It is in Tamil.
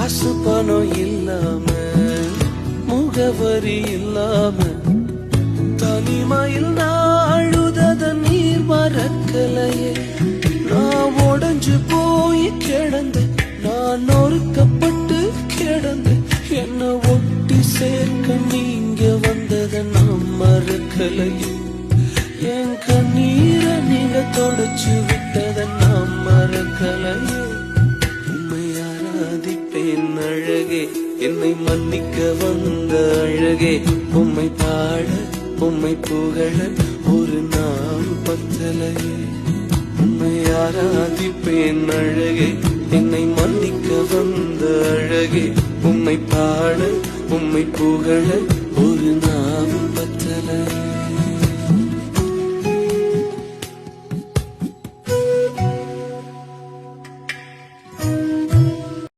காசு பணம் இல்லாம முகவரி இல்லாம தனிமையில் நாழுதத நீர் மறக்கலையே. நான் உடைஞ்சு போய் கிடந்த, நான் நொறுக்கப்பட்டு கிடந்த, என்ன ஒட்டி சேர்க்க நீங்க வந்தத நான் மறக்கலையே. என் கண்ணீரை நீங்க தொடச்சு விட்டத நான் மறக்கலையே. உம்மை ஆராதிப்பேன் அழகே, என்னை மன்னிக்க வந்த அழகே. உம்மை பாட உம்மை புகழ ஒரு நாள் பத்தலையே. உம்மை ஆராதிப்பேன் அழகே, என்னை மன்னிக்க வந்த அழகே. உம்மை பாட உம்மை புகழ ஒரு நாள் பத்தலையே.